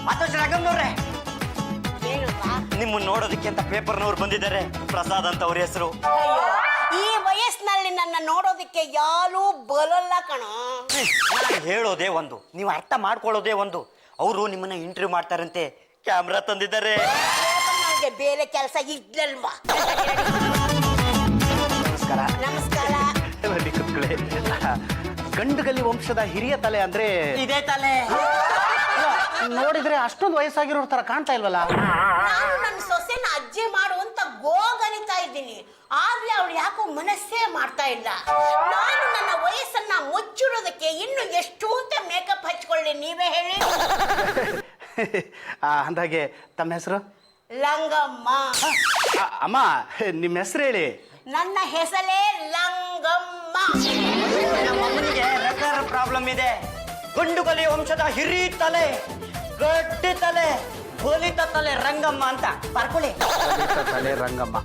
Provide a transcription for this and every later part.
ಮಾತೋಶ್ರೀ ರಂಗಮ್ಮನವ್ರೆ, ಏನಪ್ಪ? ನಿಮ್ಮನ್ನ ನೋಡೋದಕ್ಕೆ ಅಂತ ಪೇಪರ್ನವ್ರು ಬಂದಿದ್ದಾರೆ. ಪ್ರಸಾದ್ ಅಂತ ಅವ್ರ ಹೆಸರು. ಅಯ್ಯೋ, ಈ ವಯಸ್ಸಿನಲ್ಲಿ ನನ್ನ ನೋಡೋದಕ್ಕೆ ಯಾರೂ ಬರಲ್ಲ ಕಣೋ. ನಾನು ಹೇಳೋದೇ ಒಂದು, ನೀವು ಅರ್ಥ ಮಾಡ್ಕೊಳ್ಳೋದೇ ಒಂದು. ಅವರು ನಿಮ್ಮನ್ನ ಇಂಟರ್ವ್ಯೂ ಮಾಡ್ತಾರಂತೆ, ಕ್ಯಾಮ್ರಾ ತಂದಿದ್ದಾರೆ. ನನಗೆ ಬೇರೆ ಕೆಲಸ ಇದ್ಲಲ್ವಾ? ನಮಸ್ಕಾರ. ನಮಸ್ಕಾರ. ಬನ್ನಿ ಕೂತ್ಕೊಳ್ಳಿ. ಗಂಡುಗಲಿ ವಂಶದ ಹಿರಿಯ ತಲೆ ಅಂದ್ರೆ ಇದೇ ತಲೆ. ನೋಡಿದ್ರೆ ಅಷ್ಟೊಂದು ವಯಸ್ಸಾಗಿರೋ ತರ ಕಾಣ್ತಾ ಇಲ್ವಲ್ಲ? ನಾನು ನನ್ನ ಸೊಸೆನ ಅಜ್ಜಿ ಮಾಡು ಅಂತ ಗೋಗನಿತಾ ಇದ್ದೀನಿ, ಆದ್ರೆ ಅವಳು ಯಾಕೋ ಮನಸ್ಸೇ ಮಾಡ್ತಾ ಇಲ್ಲ. ನಾನು ನನ್ನ ವಯಸ್ಸನ್ನ ಮುಚ್ಚಿಡೋದಕ್ಕೆ ಇನ್ನು ಎಷ್ಟು ಅಂತ ಮೇಕಪ್ ಹಚ್ಕೊಳ್ಳಿ, ನೀವೇ ಹೇಳಿ. ಅಂದಾಗೆ ತಮ್ಮ ಹೆಸರು? ಲಂಗಮ್ಮ. ಅಮ್ಮ, ನಿಮ್ಮ ಹೆಸರು ಹೇಳಿ. ನನ್ನ ಹೆಸರೇ ಲಂಗಮ್ಮ. ನಮ್ಮಮ್ಮನಿಗೆ ರೆಗ್ಯುಲರ್ ಪ್ರಾಬ್ಲಮ್ ಇದೆ. ಗಂಡುಗಲಿ ವಂಶದ ಹಿರಿ ತಲೆ, ಗಟ್ಟಿ ತಲೆ, ಹೋಲಿತ ತಲೆ ರಂಗಮ್ಮ ಅಂತ ಬರ್ಕೊಳ್ಳಿ. ತಲೆ ರಂಗಮ್ಮ.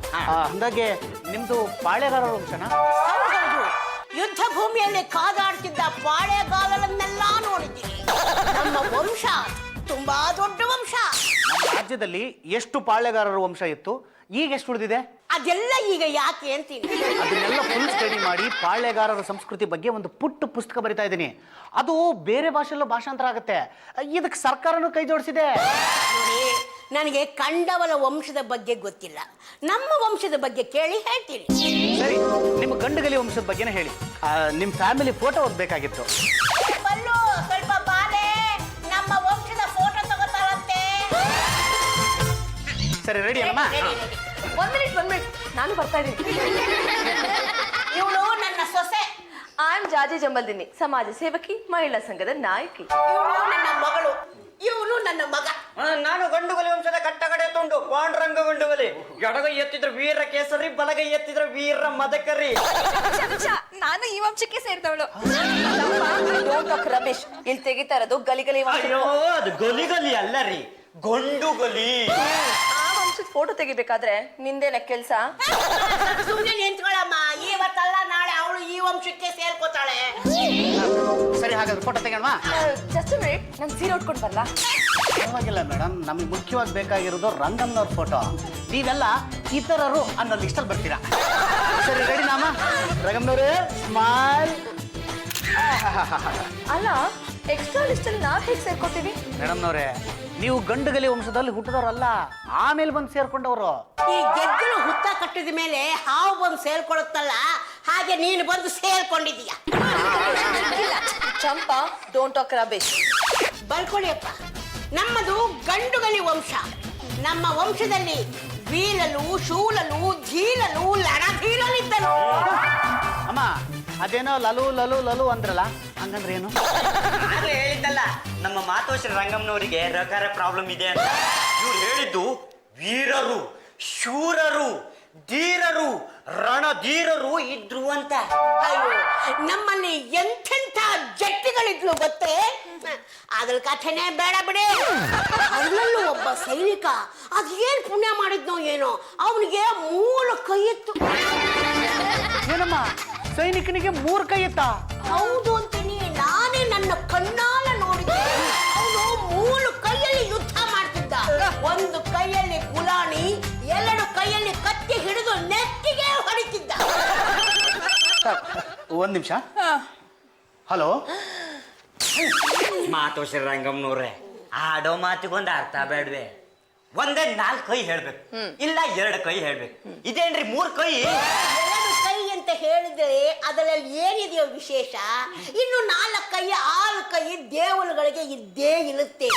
ಅಂದಾಗೆ ನಿಮ್ದು ಪಾಳೆಗಾರರ ವಂಶನ? ಹೌದು, ಯುದ್ಧ ಭೂಮಿಯಲ್ಲಿ ಕಾದಾಡ್ತಿದ್ದ ಪಾಳೆಗಾಲರನ್ನೆಲ್ಲ ನೋಡಿದ್ದೀನಿ. ನಮ್ಮ ವಂಶ ತುಂಬಾ ದೊಡ್ಡ ವಂಶ. ನಮ್ಮ ರಾಜ್ಯದಲ್ಲಿ ಎಷ್ಟು ಪಾಳೆಗಾರರ ವಂಶ ಇತ್ತು, ಈಗ ಎಷ್ಟು ಉಳಿದಿದೆ? ಅದೆಲ್ಲ ಈಗ ಯಾಕೆ ಅಂತೀನಿ. ಅದನ್ನೆಲ್ಲ ಫುಲ್ ಸ್ಟಡಿ ಮಾಡಿ ಪಾಳೆಗಾರರ ಸಂಸ್ಕೃತಿ ಬಗ್ಗೆ ಒಂದು ಪುಟ್ಟ ಪುಸ್ತಕ ಬರಿತಾ ಇದ್ದೀನಿ. ಅದು ಬೇರೆ ಭಾಷೆಯಲ್ಲೂ ಭಾಷಾಂತರ ಆಗುತ್ತೆ. ಇದಕ್ಕೆ ಸರ್ಕಾರನೂ ಕೈ ಜೋಡಿಸಿದೆ. ನೋಡಿ, ನನಗೆ ಕಂಡವಲ ವಂಶದ ಬಗ್ಗೆ ಗೊತ್ತಿಲ್ಲ. ನಮ್ಮ ವಂಶದ ಬಗ್ಗೆ ಕೇಳಿ ಹೇಳ್ತೀನಿ. ಸರಿ, ನಿಮ್ಮ ಗಂಡುಗಲಿ ವಂಶದ ಬಗ್ಗೆನೇ ಹೇಳಿ. ನಿಮ್ಮ ಫ್ಯಾಮಿಲಿ ಫೋಟೋ ಒಂದು ಬೇಕಾಗಿತ್ತು. ಬಲ್ಲು, ಸ್ವಲ್ಪ ಬಾಲೆ, ನಮ್ಮ ವಂಶದ ಫೋಟೋ ತಗೋತಾರಂತೆ. ಸರಿ, ರೆಡಿ ಅಮ್ಮ? ಒಂದ್ ಮಿನಿಟ್ ನಾನು ಬರ್ತಾ ಇದ್ದೀನಿ. ಇವಳು ನನ್ನ ಸೊಸೆ. ಐ ಆಮ್ ಜಾಜಿ ಜಂಬಲ್ದಿನಿ, ಸಮಾಜ ಸೇವಕಿ, ಮಹಿಳಾ ಸಂಘದ ನಾಯಕಿ. ಇವಳು ನನ್ನ ಮಗಳು, ಇವನು ನನ್ನ ಮಗ. ನಾನು ಗಂಡುಗಲಿ ವಂಶದ ಕಟ್ಟಗಡೆ ತುಂಡು ಪಾಂಡುರಂಗ ಗಂಡುಗಲಿ. ಎಡಗೈ ಎತ್ತಿದ್ರೆ ವೀರ ಕೇಸರಿ, ಬಲಗೈ ಎತ್ತಿದ್ರೆ ವೀರ ಮದಕರಿ. ನಾನು ಈ ವಂಶಕ್ಕೆ ಸೇರಿದವಳು. ರಮೇಶ್, ಇಲ್ಲಿ ತೆಗಿತಾ ಇರೋದು ಗಲಿಗಲಿ ವಂಶ. ಅಯ್ಯೋ, ಅದು ಗಲಿಗಲಿ ಅಲ್ಲ ರೀ, ಗಂಡುಗಲಿ. ಆ ವಂಶದ ಫೋಟೋ ತೆಗಿಬೇಕಾದ್ರೆ ನಿಂದೇನ ಕೆಲ್ಸ? ಸುಮ್ಮನೆ ನಿಂತ್ಕೊಳ್ಳಮ್ಮ, ಇವತ್ತಲ್ಲ ನಾಳೆ ಅವಳು ಈ ವಂಶಕ್ಕೆ ಸೇರ್ಕೋತಾಳೆ. ಸರಿ, ಹಾಗಾದ್ರೆ ಫೋಟೋ ತೆಗೋಣ. ಜಸ್ಟ್ ಮಿನಿಟ್, ನಾನು ಸೀರೆ ಉಟ್ಕೊಂಡು ಬರಲ್ಲ? ಪರವಾಗಿಲ್ಲ ಮೇಡಮ್, ನಮ್ಗೆ ಮುಖ್ಯವಾಗಿ ಬೇಕಾಗಿರೋದು ರಂಗಮ್ಮನವ್ರ ಫೋಟೋ. ನೀವೆಲ್ಲ ಇತರರು ಅನ್ನೋ ಲಿಸ್ಟಲ್ಲಿ ಬರ್ತೀರಾ. ಸರಿ, ರೆಡಿ ನಾಮ? ರಂಗಮ್ಮನವ್ರೆ, ಸ್ಮೈಲ್. ಅಲ್ಲ, ಎಕ್ಸ್ಟ್ರಾ ಲಿಸ್ಟ್ ಅಲ್ಲಿ ನಾವ್ ಹೇಗೆ ಸೇರ್ಕೊತೀವಿ? ಮೇಡಮ್ನವ್ರೆ, ನೀವು ಗಂಡುಗಲಿ ವಂಶದಲ್ಲಿ ಹುಟ್ಟಿದವರಲ್ಲ, ಆಮೇಲೆ ಬಂದು ಸೇರ್ಕೊಂಡವರು. ಈ ಗೆದ್ದಲು ಹುತ್ತ ಕಟ್ಟಿದ ಮೇಲೆ ಹಾವು ಬಂದು ಸೇರ್ಕೊಳ್ಳುತ್ತಲ್ಲ, ಹಾಗೆ ನೀನು ಬಂದು ಸೇರ್ಕೊಂಡಿದೀಯ. ಚಂಪಾ, ಡೋಂಟ್ ಟಾಕ್ ರಬೇಶ್. ಬರ್ಕೊಳ್ಳಿಯಪ್ಪ, ನಮ್ಮದು ಗಂಡುಗಲಿ ವಂಶ. ನಮ್ಮ ವಂಶದಲ್ಲಿ ವೀರಲು, ಶೂಲಲು, ಧೀರಲು, ಲಣಧೀರಲಿದ್ದನು. ಅಮ್ಮ, ಅದೇನೋ ಲಲು ಲಲು ಲಲು ಅಂದ್ರಲ್ಲ, ಹಂಗಂದ್ರೆ ಏನು? ಆದ್ರೆ ಹೇಳಿದ್ದಲ್ಲ, ನಮ್ಮ ಮಾತೋಶ್ರೀ ರಂಗಮ್ಮನವರಿಗೆ ರೆಗ್ಯುಲರ್ ಪ್ರಾಬ್ಲಮ್ ಇದೆ ಅಂತ. ಇವ್ರು ಹೇಳಿದ್ದು ವೀರರು, ಶೂರರು, ಧೀರರು, ರಣಧೀರರು ಇದ್ರು ಅಂತ. ಅಯ್ಯೋ, ನಮ್ಮಲ್ಲಿ ಎಂತೆಂಥ ಜಟ್ಟಿಗಳಿದ್ಲು ಗೊತ್ತೇ. ಅದ್ರ ಕಥೆನೇ ಬೇಡ ಬಿಡಿ. ಅದ್ರಲ್ಲೂ ಒಬ್ಬ ಸೈನಿಕ ಅದೇನ್ ಪುಣ್ಯ ಮಾಡಿದ್ನೋ ಏನೋ, ಅವನಿಗೆ 3 ಕೈ ಇತ್ತು. ಏನಮ್ಮ, ಸೈನಿಕನಿಗೆ 3 ಕೈ ಇತ್ತಾ? ಹೌದು ಅಂತೀನಿ, ನಾನೇ ನನ್ನ ಕಣ್ಣಾಲ ನೋಡಿದ್ದೆ. ಅವನು 3 ಕೈಯಲ್ಲಿ ಯುದ್ಧ ಮಾಡ್ತಿದ್ದ. 1 ಕೈಯಲ್ಲಿ ಗುಲಾಣಿ, 2 ಕೈಯಲ್ಲಿ ಕತ್ತಿ ಹಿಡಿದು ನೆತ್ತಿಗೆ ಹೊಡಿತಿದ್ದ. ಒಂದ್ ನಿಮಿಷ. ಹಲೋ, ಮಾತೋಶ್ರೀ ರಂಗಮ್ಮನವ್ರೆ, ಆಡೋ ಮಾತಿಗೊಂದು ಅರ್ಥ ಬೇಡ್ವೆ? ಒಂದೇ 4 ಕೈ ಹೇಳ್ಬೇಕು, ಇಲ್ಲ 2 ಕೈ ಹೇಳ್ಬೇಕು. ಇದೇನ್ರಿ 3 ಕೈ? 2 ಕೈ ಅಂತ ಹೇಳಿದ್ರೆ ಅದರಲ್ಲಿ ಏನಿದೆಯೋ ವಿಶೇಷ. ಇನ್ನು 4 ಕೈ 6 ಕೈ ದೇವರುಗಳಿಗೆ ಇದ್ದೇ ಇರುತ್ತೆ.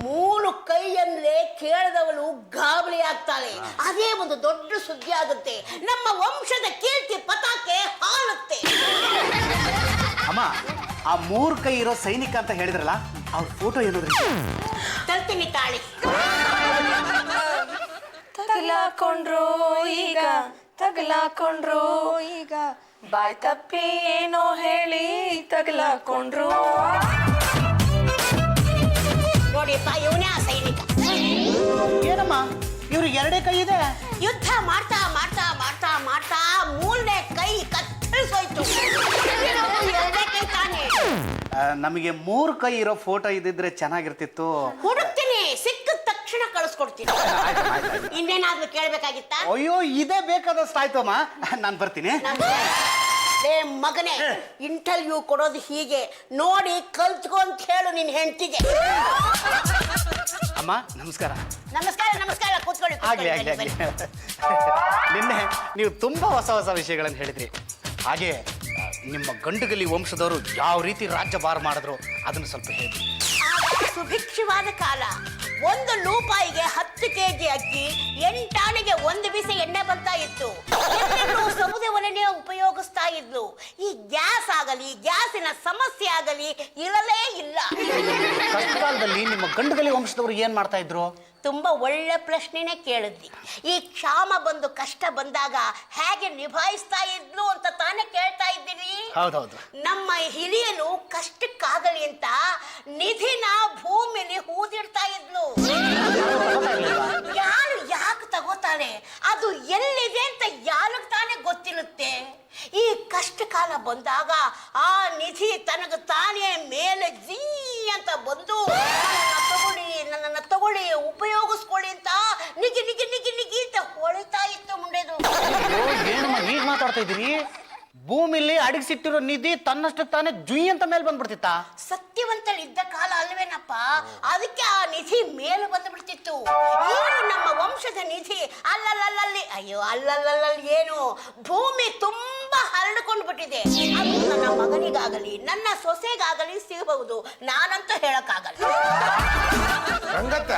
3 ಕೈ ಅಂದ್ರೆ ಕೇಳಿದವಳು ಗಾಬರಿ ಆಗ್ತಾಳೆ. ಅದೇ ಒಂದು ದೊಡ್ಡ ಸುದ್ದಿ ಆಗುತ್ತೆ. ನಮ್ಮ ವಂಶದ ಕೀರ್ತಿ ಪತಾಕೆ ಹಾಳುತ್ತೆ. ಅಮ್ಮ, ಆ 3 ಕೈ ಇರೋ ಸೈನಿಕ ಅಂತ ಹೇಳಿದ್ರಲ್ಲ, ಅವ್ರ ಫೋಟೋ ಏನೋದ್ರಿ? ತರ್ತೀನಿ ತಾಳಿ. ತಗಲಾಕೊಂಡ್ರು ಈಗ, ತಗಲಾಕೊಂಡ್ರು ಈಗ, ಬಾಯ್ ತಪ್ಪಿ ಏನೋ ಹೇಳಿ ತಗಲಾಕೊಂಡ್ರು. ನೋಡಿಪ್ಪ, ಇವನೇ ಆ ಸೈನಿಕ. ಏನಮ್ಮ, ಇವ್ರಿಗೆ 2 ಕೈ ಇದೆ? ಯುದ್ಧ ಮಾಡ್ತಾ ಮಾಡ್ತಾ ಮಾಡ್ತಾ ಮಾಡ್ತಾ 3ನೇ ಕೈ ಕತ್ತರಿಸೋಯ್ತು. 2ನೇ ಕೈ ತಾನೆ. ನಮಗೆ 3 ಕೈ ಇರೋ ಫೋಟೋ ಇದ್ದಿದ್ರೆ ಚೆನ್ನಾಗಿರ್ತಿತ್ತು. ಹುಡುಕ್ತೀನಿ, ತಕ್ಷಣ ಕಳಿಸ್ಕೊಡ್ತೀನಿ. ಇನ್ನೇನಾದ್ರೂ ಕೇಳ್ಬೇಕಾಗಿತ್ತಾ? ಅಯ್ಯೋ ಇದೇ ಬೇಕಾದಷ್ಟು ಆಯ್ತು ಅಮ್ಮ, ನಾನು ಬರ್ತೀನಿ. ಲೇ ಮಗನೇ, ಇಂಟರ್ವ್ಯೂ ಕೊಡೋದು ಹೀಗೆ ನೋಡಿ ಕಲ್ತ್ಕೊ ಅಂತ ಹೇಳು ನಿನ್ ಹೆಂಡತಿಗೆ. ಅಮ್ಮ ನಮಸ್ಕಾರ. ನಮಸ್ಕಾರ ನಮಸ್ಕಾರ, ಕೂತ್ಕೊಳ್ಳಿ ಆಗ್ಲಿ ಆಗ್ಲಿ ಆಗ್ಲಿ. ನಿನ್ನೆ ನೀವು ತುಂಬಾ ಹೊಸ ಹೊಸ ವಿಷಯಗಳನ್ನು ಹೇಳಿದ್ರಿ. ಹಾಗೆ ನಿಮ್ಮ ಗಂಡುಗಲಿ ವಂಶದವರು ಯಾವ ರೀತಿ ರಾಜ್ಯ ಭಾರ ಮಾಡಿದ್ರು ಅದನ್ನು ಸ್ವಲ್ಪ ಹೇಳಿ. ಸುಭಿಕ್ಷವಾದ ಕಾಲ. 1 ರೂಪಾಯಿಗೆ 10 ಕೆಜಿ ಅಕ್ಕಿ, 8 ಆನೆಗೆ 1 ಬಿಸಿ ಎಣ್ಣೆ ಬರ್ತಾ ಇತ್ತು. ಎಲ್ಲರೂ ಸೌದೆ ಒಲೆನೇ ಉಪಯೋಗಿಸ್ತಾ ಇದ್ಲು. ಈ ಗ್ಯಾಸ್ ಆಗಲಿ, ಗ್ಯಾಸಿನ ಸಮಸ್ಯೆ ಆಗಲಿ ಇರಲೇ ಇಲ್ಲ. ಕಷ್ಟಕಾಲದಲ್ಲಿ ನಿಮ್ಮ ಗಂಡುಗಲಿ ವಂಶದವರು ಏನ್ ಮಾಡ್ತಾ ಇದ್ರು? ತುಂಬಾ ಒಳ್ಳೆ ಪ್ರಶ್ನೆನೇ ಕೇಳಿದ್ವಿ. ಈ ಕ್ಷಾಮ ಬಂದು ಕಷ್ಟ ಬಂದಾಗ ಹೇಗೆ ನಿಭಾಯಿಸ್ತಾ ಇದ್ಲು ಅಂತ ತಾನೇ ಕೇಳ್ತಾ ಇದ್ದೀರಿ. ಹೌದೌದು. ನಮ್ಮ ಹಿರಿಯರು ಕಷ್ಟಕ್ಕಾಗಲಿ ಅಂತ ನಿಧಿನ ಭೂಮಿಲಿ ಹೂದಿಡ್ತಾ ಇದ್ಲು. ಯಾರು ಯಾಕೆ ತಗೋತಾನೆ, ಅದು ಎಲ್ಲಿದೆ ಅಂತ ಯಾರಿಗೆ ತಾನೇ ಗೊತ್ತಿರುತ್ತೆ. ಈ ಕಷ್ಟ ಕಾಲ ಬಂದಾಗ ಆ ನಿಧಿ ತನಗೆ ತಾನೇ ಮೇಲೆ ಜೀ ಅಂತ ಬಂದು ನನ್ನನ್ನು ತಗೊಳ್ಳಿ ಉಪಯೋಗಿಸ್ಕೊಳ್ಳಿ ಅಂತ ನಿಗಿ ನಿಗಿ ನಿಗಿ ನಿಗಿ ಅಂತ ಹೊಳಿತಾ ಇತ್ತು ಮುಂಡೆದು. ಏನಮ್ಮ ಹೀಗೆ ಮಾತಾಡ್ತಾ ಇದ್ದೀರಿ? ಭೂಮಿಲಿ ಅಡಗಿಸಿಟ್ಟಿರೋ ನಿಧಿ ತನ್ನಷ್ಟು ತಾನೇ ಜುಯ್ ಅಂತ ಮೇಲೆ ಬಂದ್ಬಿಡ್ತಿತ್ತ? ಸತ್ಯವಂತಳಿದ್ದ ಕಾಲ ಅಲ್ವೇನಪ್ಪ, ಅದಕ್ಕೆ ಆ ನಿಧಿ ಮೇಲೆ ಬಂದ್ಬಿಡ್ತಿತ್ತು. ಏನು ನಮ್ಮ ವಂಶದ ನಿಧಿ ಅಲ್ಲಲ್ಲಿ, ಅಯ್ಯೋ ಅಲ್ಲಲ್ಲಿ ಏನು ಭೂಮಿ ತುಂಬಾ ಹರಡ್ಕೊಂಡು ಬಿಟ್ಟಿದೆ. ಅದು ನನ್ನ ಮಗನಿಗಾಗಲಿ ನನ್ನ ಸೊಸೆಗಾಗಲಿ ಸಿಗಬಹುದು, ನಾನಂತೂ ಹೇಳಕ್ಕಾಗಲ್ಲ. ರಂಗತ್ತ,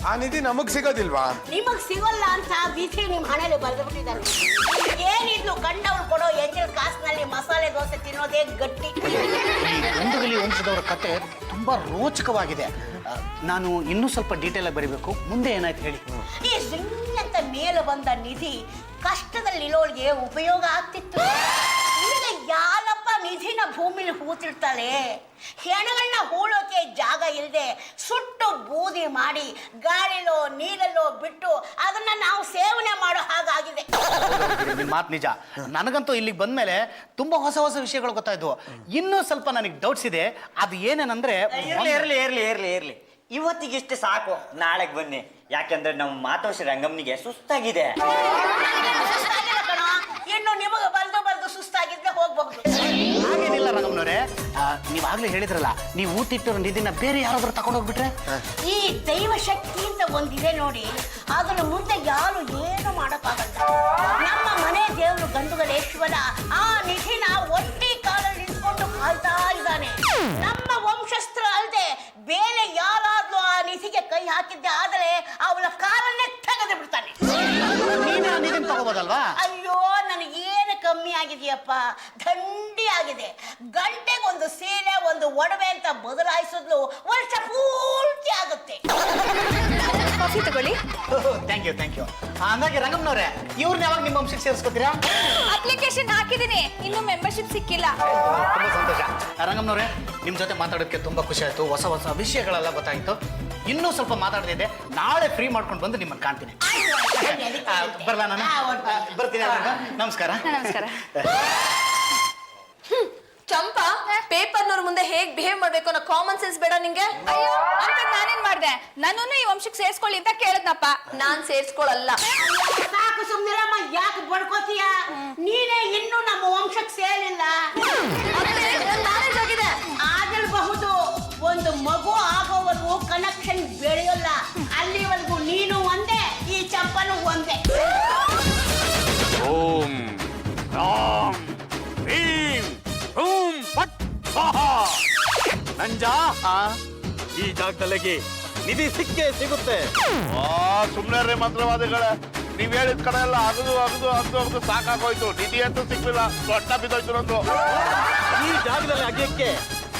ಆ ನಿಧಿ ನಮಗ್ ಸಿಗೋದಿಲ್ವಾ? ನಿಮಗ್ ಸಿಗಲ್ಲ ಅಂತ ವಿಧಿ ನಿಮ್ ಹಣೆಯಲ್ಲಿ ಬರೆದು ಬಿಟ್ಟಿದ್ದಾರೆ. ಏನಿದ್ಲು ಕಂಡವ್ರು ಕೊಡೋ ಎಂಜಲ್ ಕಾಸಿನಲ್ಲಿ ಮಸಾಲೆ ದೋಸೆ ತಿನ್ನೋದೇ ಗಟ್ಟಿ. ಗಂಡುಗಲಿ ವಂಶದವರ ಕತೆ ತುಂಬಾ ರೋಚಕವಾಗಿದೆ. ನಾನು ಇನ್ನೂ ಸ್ವಲ್ಪ ಡೀಟೇಲ್ ಆಗಿ ಬರೀಬೇಕು. ಮುಂದೆ ಏನಾಯ್ತು ಹೇಳಿ. ಈ ಜಿಂಗ್ ಅಂತ ಮೇಲೆ ಬಂದ ನಿಧಿ ಕಷ್ಟದಲ್ಲಿರೋರಿಗೆ ಉಪಯೋಗ ಆಗ್ತಿತ್ತು. ಈಗ ಯಾರಪ್ಪ ನಿಧಿನ ಭೂಮಿಲಿ ಹೂತಿರ್ತಾಳೆ? ಹೆಣಗಳನ್ನ ಹೂಳೋಕೆ ಜಾಗ ಇಲ್ಲದೆ ಸುಟ್ಟು ಬೂದಿ ಮಾಡಿ ಗಾಳಿಲೋ ನೀರಲ್ಲೋ ಬಿಟ್ಟು ಅದನ್ನ ನಾವು ಸೇವನೆ ಮಾಡೋ ಹಾಗಾಗಿದೆ. ನಿಮ್ಮ ಮಾತು ನಿಜ. ನನಗಂತೂ ಇಲ್ಲಿಗೆ ಬಂದ್ಮೇಲೆ ತುಂಬಾ ಹೊಸ ಹೊಸ ವಿಷಯಗಳು ಗೊತ್ತಾಯ್ತು. ಇನ್ನೂ ಸ್ವಲ್ಪ ನನಗೆ ಡೌಟ್ಸ್ ಇದೆ. ಅದು ಏನೇನಂದ್ರೆ, ಇರ್ಲಿ ಇವತ್ತಿಗಿಷ್ಟು ಸಾಕು, ನಾಳೆಗೆ ಬನ್ನಿ. ಯಾಕೆಂದ್ರೆ ನಮ್ಮ ಮಾತೋಶ್ರೀ ರಂಗಮ್ಮನಿಗೆ ಸುಸ್ತಾಗಿದೆ. ಇನ್ನು ನಿಮಗೆ ಬರ್ದು ಸುಸ್ತಾಗಿದ್ರೆ ಹೋಗ್ಬಹುದು. ಹಾಗೇನಿಲ್ಲ ರಂಗಮ್ಮನವ್ರೆ, ನೀವಾಗ್ಲೇ ಹೇಳಿದ್ರಲ್ಲ, ನೀವು ಊತಿಟ್ಟಿರೋ ನಿಧಿನ ಬೇರೆ ಯಾರಾದ್ರೂ ತಗೊಂಡೋಗ್ಬಿಟ್ರೆ? ಈ ದೈವ ಶಕ್ತಿ ಅಂತ ಒಂದಿದೆ ನೋಡಿ, ಅದರ ಮುಂದೆ ಯಾರು ಏನು ಮಾಡಕ್ಕಾಗಲ್ಲ. ನಮ್ಮ ಮನೆ ದೇವರು ಗಂಡುಗಲೇಶ್ವರ ಆ ನಿಧಿನ ಒಂಟಿ ಕಾಲಲ್ಲಿ ನಿಂತ್ಕೊಂಡು ಕಾಯ್ತಾ ಇದ್ದಾನೆ. ನಮ್ಮ ವಂಶಸ್ತ್ರ ಅಲ್ಲದೆ ಬೇರೆ ಯಾರಾದ್ರೂ ಆ ನಿಧಿಗೆ ಕೈ ಹಾಕಿದ್ದೆ ಆದರೆ ಅವಳ ಕಾಲನ್ನೇ ತೆಗೆದು ಬಿಡ್ತಾನೆ. ನೀವೇ ಆ ನಿಧಿನ ತಗೋಬೋದಲ್ವಾ? ಅಯ್ಯೋ, ನನಗೇನು ಕಮ್ಮಿ ಆಗಿದೆಯಪ್ಪ, ದಂಡಿ ಆಗಿದೆ. ಗಂಟೆಗೊಂದು ಸೀರೆ ಒಂದು ಒಡವೆ ಅಂತ ಬದಲಾಯಿಸಿದ್ಲು ವರ್ಷ ಪೂರ್ತಿ ಆಗುತ್ತೆ. ಕಾಫಿ ತಗೊಳ್ಳಿ. Thank you. ಹಂಗಾಗಿ ರಂಗಮ್ಮನವ್ರೆ, ಇವ್ರನ್ನ ಯಾವಾಗ ನಿಮ್ಮ ವಂಶಕ್ಕೆ ಸೇರಿಸ್ಕೊತೀರಾ? ಅಪ್ಲಿಕೇಶನ್ ಹಾಕಿದೀನಿ, ಇನ್ನು ಮೆಂಬರ್ಶಿಪ್ ಸಿಕ್ಕಿಲ್ಲ. ತುಂಬಾ ಸಂತೋಷ. ರಂಗಮ್ಮನವ್ರೆ, ನಿಮ್ ಜೊತೆ ಮಾತಾಡೋದಕ್ಕೆ ತುಂಬಾ ಖುಷಿ ಆಯ್ತು. ಹೊಸ ಹೊಸ ವಿಷಯಗಳೆಲ್ಲ ಗೊತ್ತಾಯ್ತು. ಇನ್ನೂ ಸ್ವಲ್ಪ ಮಾತಾಡದಿದೆ. ನಾಳೆ ಫ್ರೀ ಮಾಡ್ಕೊಂಡು ಬಂದು ನಿಮ್ಮನ್ನು ಕಾಣ್ತೀನಿ. ಬರ್ಲಾ ನಾನು? ಬರ್ತೀನಿ. ನಮಸ್ಕಾರ. ನಮಸ್ಕಾರ. ಚಂಪಾ, ಪೇಪರ್ನವ್ರ ಮುಂದೆ ಹೇಗ್ ಬಿಹೇವ್ ಮಾಡ್ಬೇಕು ಅನ್ನೋ ಕಾಮನ್ ಸೆನ್ಸ್ ಬೇಡ ನಿಂಗೆ? ಅಯ್ಯೋ ಅಂತ ನಾನೇನ್ ಮಾಡ್ದೆ? ನನ್ನನ್ನು ಈ ವಂಶಕ್ಕೆ ಸೇರ್ಸ್ಕೊಳ್ಳಿ ಅಂತ ಕೇಳಿದ್ನಪ್ಪ. ನಾನ್ ಸೇರ್ಸ್ಕೊಳಲ್ಲ. ಸಾಕು ಸುಮ್ನಿರಮ್ಮ, ಯಾಕೆ ಬಡ್ಕೋತೀಯ? ನೀನೇ ಇನ್ನೂ ನಮ್ಮ ವಂಶಕ್ಕೆ ಸೇರಿಲ್ಲ. ಮ್ಯಾರೇಜ್ ಆಗಿದೆ. ಆಗಿರಬಹುದು, ಒಂದು ಮಗು ಆಗೋವರೆಗೂ ಕನೆಕ್ಷನ್ ಬೆಳೆಯೋಲ್ಲ. ಅಲ್ಲಿವರೆಗೂ ನೀನು ಒಂದೇ, ಈ ಚಪ್ಪನು ಒಂದೇ. ಓಂ ರಾಮ್ ಭೀಂ ಹೂಂ ಫಟ್ ಸ್ವಾಹಾ. ನಂಜ, ಈ ಜಾಗದಲ್ಲಿಗೆ ನಿಧಿ ಸಿಕ್ಕೇ ಸಿಗುತ್ತೆ. ಸುಮ್ನೆ ಮಂತ್ರವಾದಿಗಳ, ನೀವ್ ಹೇಳಿದ ಕಡೆ ಎಲ್ಲ ಅಗದು ಸಾಕಾಗೋಯ್ತು. ನಿಧಿ ಅಂತೂ ಸಿಕ್ಲಿಲ್ಲ, ದೊಡ್ಡ ಬಿದ್ದೋಯ್ತು ನಂದು. ಈ ಜಾಗದಲ್ಲಿ ಅಗಿಯಕ್ಕೆ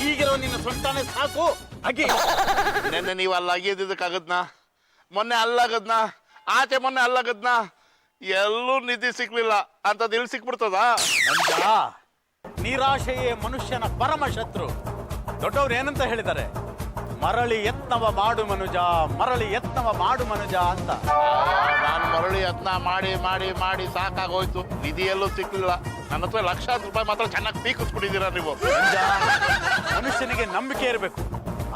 ಈಗಿರೋ ನಿನ್ನ ಸೊಂಟನೇ ಸಾಕು. ಅಗಿ. ನೆನ್ನೆ ನೀವು ಅಲ್ಲಿ ಅಗಿಯೋದಕ್ಕಾಗದ್ನ? ಮೊನ್ನೆ ಅಲ್ಲಾಗದ್ನ? ಆಚೆ ಮೊನ್ನೆ ಅಲ್ಲಾಗದ್ನ? ಎಲ್ಲೂ ನಿಧಿ ಸಿಕ್ಲಿಲ್ಲ ಅಂತದ್ ಇಲ್ಲಿ ಸಿಕ್ಬಿಡ್ತದ? ನಂಜ, ನಿರಾಶೆಯೇ ಮನುಷ್ಯನ ಪರಮ ಶತ್ರು. ದೊಡ್ಡವ್ರು ಏನಂತ ಹೇಳಿದ್ದಾರೆ? ಮರಳಿ ಯತ್ನವ ಮಾಡು ಮನುಜ, ಮರಳಿ ಯತ್ನವ ಮಾಡು ಮನುಜ ಅಂತ. ನಾನು ಮರಳಿ ಯತ್ನ ಮಾಡಿ ಸಾಕಾಗೋಯ್ತು. ನಿಧಿ ಎಲ್ಲೂ ಸಿಕ್ಲಿಲ್ಲ. ನನ್ನ ಹತ್ರ ಲಕ್ಷಾಂತರ ರೂಪಾಯಿ ಮಾತ್ರ ಚೆನ್ನಾಗಿ ಪೀಕಿಸ್ಬಿಟ್ಟಿದ್ದೀರಾ ನೀವು. ನಂಜ, ಮನುಷ್ಯನಿಗೆ ನಂಬಿಕೆ ಇರಬೇಕು.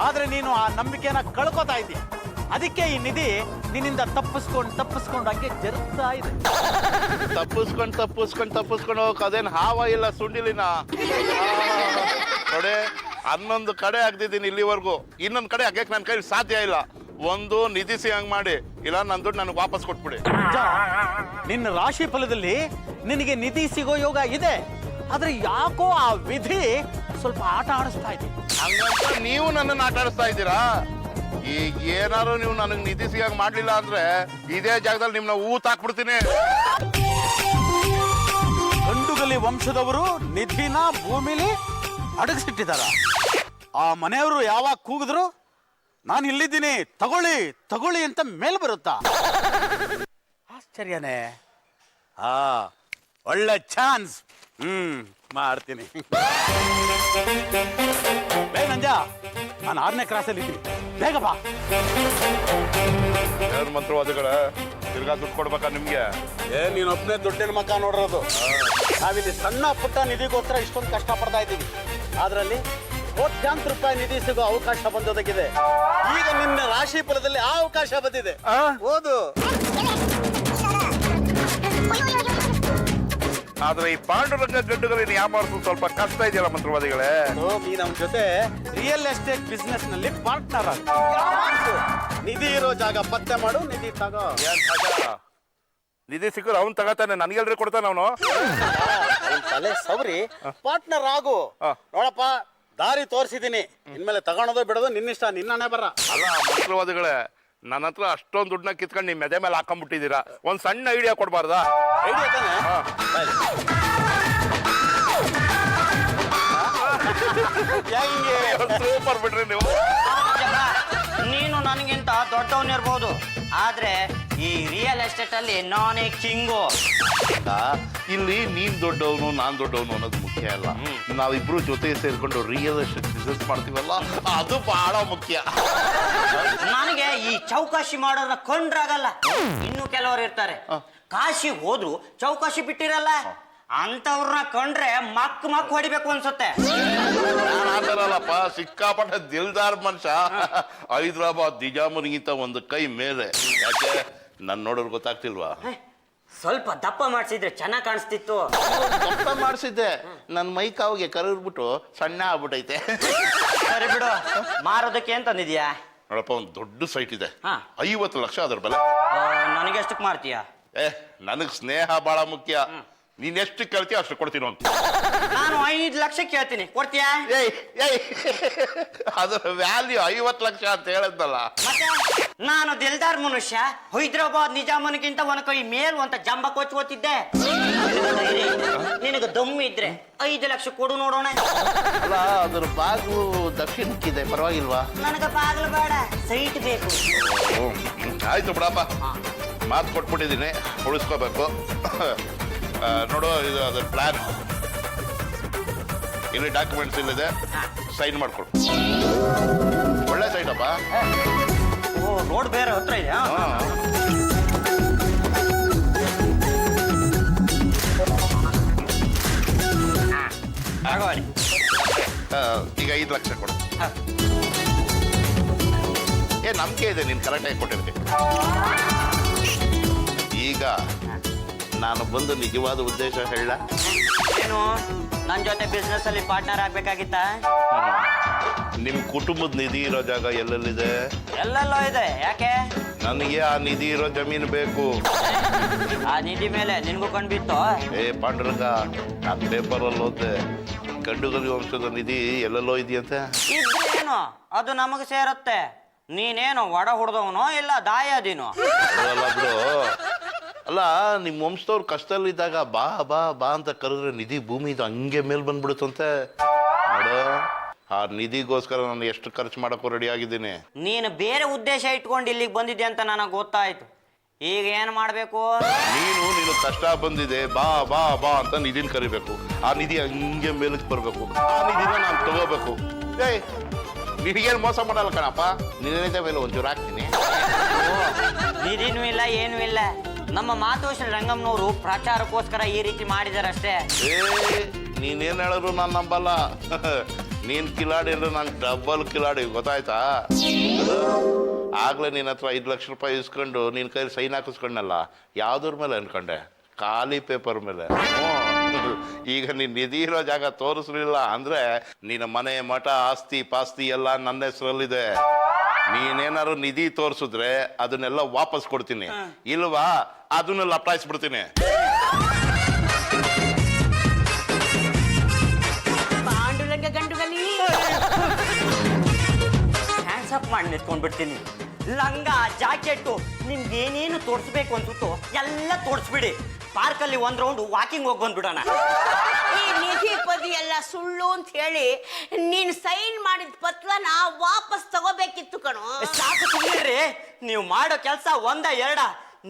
ಆದ್ರೆ ನೀನು ಆ ನಂಬಿಕೆನ ಕಳ್ಕೊತಾ ಇದ್ದೀಯ. ಅದಕ್ಕೆ ಈ ನಿಧಿ ನಿನ್ನಿಂದ ತಪ್ಪಿಸ್ಕೊಂಡು ಹಂಗೆ ಜರುಗ್ತಾ ಇದೆ. ತಪ್ಪಿಸ್ಕೊಂಡು ಹೋಗಕ್ ಅದೇನ್ ಹಾವ ಇಲ್ಲ ಸುಂಡಿಲಿನ ಕಡೆ 11 ಕಡೆ ಆಗ್ತಿದ್ದೀನಿ ಇಲ್ಲಿವರೆಗೂ. ಇನ್ನೊಂದ್ ಕಡೆ ಆಗಕ್ಕೆ ನನ್ನ ಕೈಲಿ ಸಾಧ್ಯ ಇಲ್ಲ. ಒಂದು ನಿಧಿ ಸಿಗಂಗ್ ಮಾಡಿ, ಇಲ್ಲ ನನ್ನ ದುಡ್ಡು ನನಗೆ ವಾಪಸ್ ಕೊಟ್ಬಿಡಿ. ನಿನ್ನ ರಾಶಿ ಫಲದಲ್ಲಿ ನಿನಗೆ ನಿಧಿ ಸಿಗೋ ಯೋಗ ಇದೆ, ಆದ್ರೆ ಯಾಕೋ ಆ ವಿಧಿ ಸ್ವಲ್ಪ ಆಟ ಆಡಿಸ್ತಾ ಇದೆ. ಹಂಗಂತ ನೀವು ನನ್ನನ್ನು ಆಟ ಆಡಿಸ್ತಾ ಇದ್ದೀರಾ? ಈಗ ಏನಾದ್ರು ನೀವು ನನಗೆ ನಿಧಿ ಸಿಗಂಗ್ ಮಾಡ್ಲಿಲ್ಲ ಅಂದ್ರೆ ಇದೇ ಜಾಗದಲ್ಲಿ ನಿಮ್ನ ಊತಾಕ್ಬಿಡ್ತೀನಿ. ಗಂಡುಗಲಿ ವಂಶದವರು ನಿಧಿನ ಭೂಮಿಲಿ ಅಡಗಿಸಿಟ್ಟಿದಾರ. ಆ ಮನೆಯವರು ಯಾವಾಗ ಕೂಗಿದ್ರು ನಾನು ಇಲ್ಲಿದ್ದೀನಿ ತಗೊಳ್ಳಿ ಅಂತ ಮೇಲ್ ಬರುತ್ತಾ? ಆಶ್ಚರ್ಯನೇ. ಒಳ್ಳೆ ಚಾನ್ಸ್. ಮಾಡ್ತೀನಿ. ನಂಜ, ನಾನು 6ನೇ ಕ್ರಾಸಲ್ಲಿ ಇದ್ದೀನಿ, ಬೇಗ ಬಾ. ಯಾರು ಮಂತ್ರವಾದಿಗಳ ತಿರ್ಗಾ ದುಡ್ಡು ಕೊಡ್ಬೇಕಾ ನಿಮ್ಗೆ? ನೀನು ಒಬ್ಬನೇ ದುಡ್ಡಿನ ಮಕ್ಕ ನೋಡಿರೋದು. ನಾವಿಲ್ಲಿ ಸಣ್ಣ ಪುಟ್ಟ ನಿಧಿಗೋಸ್ಕರ ಇಷ್ಟೊಂದು ಕಷ್ಟ ಪಡ್ತಾ ಇದ್ದೀವಿ. ಅದರಲ್ಲಿ ಕೋಟ್ಯಾಂತರ ರೂಪಾಯಿ ನಿಧಿ ಸಿಗೋ ಅವಕಾಶ ಬಂದೋದಕ್ಕಿದೆ. ಈಗ ನಿನ್ನ ರಾಶಿ ಫಲದಲ್ಲಿ ಆ ಅವಕಾಶ ಬಂದಿದೆ. ಓದು. ಆದ್ರೆ ಈ ಪಾಂಡುರಂಗ ಗಂಡುಗಳಿಗೆ ಯಾಮಾರಿಸು ಸ್ವಲ್ಪ ಕಷ್ಟ ಇದೆಯಲ್ಲ ಮಂತ್ರವಾದಿಗಳೇ. ನೀ ನಮ್ಮ ಜೊತೆ ರಿಯಲ್ ಎಸ್ಟೇಟ್ ಬಿಸ್ನೆಸ್ ನಲ್ಲಿ ಪಾರ್ಟ್ನರ್ ಆಗ. ನಿಧಿ ಇರೋ ಜಾಗ ಪತ್ತೆ ಮಾಡು, ನಿಧಿ ತಗೋ. ನಿಧಿ ಸಿಕ್ಕರು ಅವ್ನು ತಗತಾನೆ, ನನಗೆಲ್ರಿ ಕೊಡ್ತಾನೆ ಅವನು. ತಲೆ ಸೌರಿ ಪಾರ್ಟ್ನರ್ ಆಗು. ನೋಡಪ್ಪ, ದಾರಿ ತೋರಿಸಿದೀನಿ. ಇನ್ಮೇಲೆ ತಗೊಳೋದು ಬಿಡೋದು ನಿನ್ನಿಷ್ಟ, ನಿನ್ನನೇ ಬರ. ಅಲ್ಲ ಮಂತ್ರವಾದಿಗಳೇ, ನನ್ನ ಹತ್ರ ಅಷ್ಟೊಂದು ದುಡ್ಡನ್ನ ಕಿತ್ಕೊಂಡು ನಿಮ್ಮ ಮೆದೆ ಮೇಲೆ ಹಾಕೊಂಡ್ಬಿಟ್ಟಿದ್ದೀರಾ. ಒಂದ್ ಸಣ್ಣ ಐಡಿಯಾ ಕೊಡ್ಬಾರ್ದಾ? ಐಡಿಯಾ ತಾನೆ? ಸೂಪರ್ ಬಿಡ್ರಿ ನೀವು. ನೀನು ನನಗಿಂತ ದೊಡ್ಡವನಿರ್ಬೋದು, ಆದ್ರೆ ಈ ರಿಯಲ್ ಎಸ್ಟೇಟ್ ಅಲ್ಲಿ ನಾನೇ ಕಿಂಗು. ಇಲ್ಲಿ ನೀನ್ ದೊಡ್ಡವನು ನಾನ್ ದೊಡ್ಡವನು ಅನ್ನೋದು ಮುಖ್ಯ ಅಲ್ಲ. ನಾವಿಬ್ರು ಜೊತೆ ಸೇರ್ಕೊಂಡು ರಿಯಲ್ ಎಸ್ಟೇಟ್ ಬಿಸ್ನೆಸ್ ಮಾಡ್ತೀವಲ್ಲ, ಅದು ಬಹಳ ಮುಖ್ಯ. ನನಗೆ ಈ ಚೌಕಾಶಿ ಮಾಡೋದನ್ನ ಕೊಂಡ್ರಾಗಲ್ಲ. ಇನ್ನು ಕೆಲವರು ಇರ್ತಾರೆ, ಕಾಶಿ ಹೋದ್ರು ಚೌಕಾಶಿ ಬಿಟ್ಟಿರಲ್ಲ, ಅಂತವ್ರನ್ನ ಕೊಂಡ್ರೆ ಮಕ್ ಹೊಡಿಬೇಕು ಅನ್ಸುತ್ತೆ. ನಾನು ಆತರಲ್ಲಪ್ಪ, ಸಿಕ್ಕಾಪಟ್ಟೆ ದಿಲ್ದಾರ್ ಮನುಷ್ಯ. ಹೈದರಾಬಾದ್ ನಿಜಾಮನಿಗಿಂತ ಒಂದು ಕೈ ಮೇಲೆ. ಯಾಕೆ ನನ್ ನೋಡೋರು ಗೊತ್ತಾಗ್ತಿಲ್ವಾ? ಸ್ವಲ್ಪ ದಪ್ಪ ಮಾಡಿಸಿದ್ರೆ ಚೆನ್ನಾಗ್ ಕಾಣಿಸ್ತಿತ್ತು. ದಪ್ಪ ಮಾಡಿಸಿದ್ದೆ, ನನ್ನ ಮೈ ಕಾವಿಗೆ ಕರಗ್ಬಿಟ್ಟು ಸಣ್ಣ ಆಗ್ಬಿಟ್ಟೈತೆ. ಸರಿ ಬಿಡು, ಮಾರೋದಕ್ಕೆ ಏನ್ ತಂದಿದ್ಯಾ? ನೋಡಪ್ಪ, ಒಂದು ದೊಡ್ಡ ಸೈಟ್ ಇದೆ, ಹಾ. 50 ಲಕ್ಷ ಅದ್ರ ಬೆಲೆ. ನನಗೆ ಎಷ್ಟಕ್ಕೆ ಮಾರ್ತೀಯ? ನನಗ್ ಸ್ನೇಹ ಬಹಳ ಮುಖ್ಯ. ನೀನ್ ಎಷ್ಟು ಕೇಳ್ತೀಯ ಅಷ್ಟು ಕೊಡ್ತೀನಿ ಅಂತ. ನಾನು 5 ಲಕ್ಷ ಕೇಳ್ತೀನಿ, ಕೊಡ್ತೀಯಾ? ಅದರ ವ್ಯಾಲ್ಯೂ 50 ಲಕ್ಷ ಅಂತ ಹೇಳದ್ನಲ್ಲ. ಮತ್ತೆ ನಾನು ದಿಲ್ದಾರ್ ಮನುಷ್ಯ, ಹೈದರಾಬಾದ್ ನಿಜಾಮನಿಗಿಂತ ಒಂದ್ ಕೈ ಮೇಲ್ ಅಂತ ಜಂಬ ಕೊಚ್ಕೋತಿದ್ದೆ. ನಿನಗೆ ದಮ್ಮು ಇದ್ರೆ 5 ಲಕ್ಷ ಕೊಡು ನೋಡೋಣ. ಅಲ್ಲ, ಅದ್ರ ಬಾಗಿಲು ದಕ್ಷಿಣಕ್ಕಿದೆ, ಪರವಾಗಿಲ್ವಾ? ನನಗೆ ಬಾಗಿಲು ಬೇಡ, ಸೈಟ್ ಬೇಕು. ಆಯ್ತು ಬಿಡಪ್ಪ, ಮಾತು ಕೊಟ್ಬಿಟ್ಟಿದ್ದೀನಿ, ಉಳಿಸ್ಕೋಬೇಕು. ನೋಡು, ಇದು ಅದ್ರ ಪ್ಲಾನ್. ಇಲ್ಲಿ ಡಾಕ್ಯುಮೆಂಟ್ಸ್ ಇಲ್ಲಿದೆ, ಸೈನ್ ಮಾಡ್ಕೊಡು. ಒಳ್ಳೆ ಸೈಟ್ ಅಪ್ಪ. ಓ, ರೋಡ್ ಬೇರೆ ಹತ್ರ ಇದೆಯಾ? ಈಗ 5 ಲಕ್ಷ ಕೊಡು. ನಂಬಿಕೆ ಇದೆ ನೀನು ಕರೆಕ್ಟಾಗಿ ಕೊಟ್ಟಿರ್ತೀನಿ. ಈಗ ನಾನು ಬಂದು ನಿಜವಾದ ಉದ್ದೇಶ ಹೇಳ. ಏನು, ನನ್ನ ಜೊತೆ ಬಿಸ್ನೆಸ್ ಅಲ್ಲಿ ಪಾರ್ಟ್ನರ್ ಆಗ್ಬೇಕಾಗಿತ್ತ? ನಿಮ್ ಕುಟುಂಬದ ನಿಧಿ ಇರೋ ಜಾಗ ಎಲ್ಲೆಲ್ಲಿದೆ? ಎಲ್ಲೆಲ್ಲೋ ಇದೆ. ಯಾಕೆ? ನನಗೆ ಆ ನಿಧಿ ಇರೋ ಜಮೀನು ಬೇಕು. ಆ ನಿಧಿ ಮೇಲೆ ನಿನ್ಗೂ ಕಂಡ್ಬಿತ್ತು? ಪಾಂಡುರಂಗ, ನಾನು ಪೇಪರಲ್ಲಿ ಓದ್ದೆ, ಗಂಡುಗಲಿ ವಂಶದ ನಿಧಿ ಎಲ್ಲೆಲ್ಲೋ ಇದೆಯಂತೆ. ಇದ್ರೇನು, ಅದು ನಮಗೆ ಸೇರುತ್ತೆ. ನೀನೇನು ಒಡ ಹುಡ್ದವನೋ ಇಲ್ಲ ದಾಯಾದಿನೋ? ಅಲ್ಲ ಬಿಡು. ಅಲ್ಲ, ನಿಮ್ಮ ವಂಶದವ್ರು ಕಷ್ಟದಲ್ಲಿದ್ದಾಗ ಬಾ ಬಾ ಬಾ ಅಂತ ಕರೆದ್ರೆ ನಿಧಿ ಭೂಮಿ ಇದು ಹಂಗೆ ಮೇಲ್ ಬಂದ್ಬಿಡುತ್ತಂತೆ. ನೋಡು, ಆ ನಿಧಿಗೋಸ್ಕರ ನಾನು ಎಷ್ಟು ಖರ್ಚು ಮಾಡಕ್ಕೂ ರೆಡಿ ಆಗಿದ್ದೀನಿ. ನೀನು ಬೇರೆ ಉದ್ದೇಶ ಇಟ್ಕೊಂಡು ಇಲ್ಲಿಗೆ ಬಂದಿದ್ದೆ ಅಂತ ನನಗೆ ಗೊತ್ತಾಯ್ತು. ಈಗ ಏನು ಮಾಡಬೇಕು? ನೀನು ಕಷ್ಟ ಬಂದಿದೆ, ಬಾ ಬಾ ಬಾ ಅಂತ ನಿಧಿನ ಕರಿಬೇಕು. ಆ ನಿಧಿ ಹಂಗೆ ಮೇಲಕ್ಕೆ ಬರಬೇಕು. ಆ ನಿಧಿನ ನಾನು ತಗೋಬೇಕು. ನಿನಗೇನು ಮೋಸ ಮಾಡಲ್ಲ ಕಣಪ್ಪ, ನಿನ್ನಿಂದ ಮೇಲೆ ಒಂಚೂರು ಹಾಕ್ತೀನಿ. ನಿಧಿನೂ ಇಲ್ಲ, ಏನೂ ಇಲ್ಲ. ನಮ್ಮ ಮಾತೋಶ್ರೀ ರಂಗಮ್ಮನವರು ಪ್ರಚಾರಕ್ಕೋಸ್ಕರ ಈ ರೀತಿ ಮಾಡಿದಾರಷ್ಟೇ. ನೀನೇನು ಹೇಳಿದ್ರು ನಾನು ನಂಬಲ್ಲ. ನೀನ್ ಕಿಲಾಡಿ ಅಂದ್ರೆ ನಾನು ಡಬಲ್ ಕಿಲಾಡಿ, ಗೊತ್ತಾಯ್ತಾ? ಆಗ್ಲೇ ನಿನ್ನ ಹತ್ರ 5 ಲಕ್ಷ ರೂಪಾಯಿ ಇಸ್ಕೊಂಡು ನಿನ್ನ ಕೈಲಿ ಸೈನ್ ಹಾಕಿಸ್ಕೊಂಡಲ್ಲ, ಯಾವ್ದ್ರ ಮೇಲೆ ಅನ್ಕೊಂಡೆ? ಖಾಲಿ ಪೇಪರ್ ಮೇಲೆ. ಈಗ ನೀನ್ ನಿಧಿ ಇರೋ ಜಾಗ ತೋರಿಸ್ಲಿಲ್ಲ ಅಂದ್ರೆ ನಿನ್ನ ಮನೆ ಮಠ ಆಸ್ತಿ ಪಾಸ್ತಿ ಎಲ್ಲ ನನ್ನ ಹೆಸರಲ್ಲಿದೆ. ನೀನೇನಾದ್ರು ನಿಧಿ ತೋರಿಸಿದ್ರೆ ಅದನ್ನೆಲ್ಲ ವಾಪಸ್ ಕೊಡ್ತೀನಿ, ಇಲ್ವಾ ಅದನ್ನೆಲ್ಲ ಅಪ್ಲಾಯಿಸ್ಬಿಡ್ತೀನಿ. ಪಾಂಡುರಂಗ ಗಂಡುಗಲಿ ಹ್ಯಾಂಡ್ಸ್ ಅಪ್ ಮಾಡಿ ನಿಂತ್ಕೊಂಡ್ಬಿಡ್ತೀನಿ. ಲಂಗ ಜಾಕೆಟ್ಟು ನಿಮ್ಗೇನೇನು ತೋರಿಸ್ಬೇಕು ಅನ್ಸುತ್ತೋ ಎಲ್ಲ ತೋರಿಸ್ಬಿಡಿ. ಪಾರ್ಕಲ್ಲಿ ಒಂದ್ ರೌಂಡ್ ವಾಕಿಂಗ್ ಹೋಗಿ ಬಂದ್ಬಿಡೋಣ. ಈ ನಿಧಿ ಪದಿ ಎಲ್ಲ ಸುಳ್ಳು ಅಂತ ಹೇಳಿ ನೀನ್ ಸೈನ್ ಮಾಡಿದ ಪತ್ರನ ವಾಪಸ್ ತಗೋಬೇಕಿತ್ತು ಕಣೋ. ಸಾಕು ಸುಮ್ಮನಿರ್ರಿ. ನೀವು ಮಾಡೋ ಕೆಲಸ ಒಂದ ಎರಡ.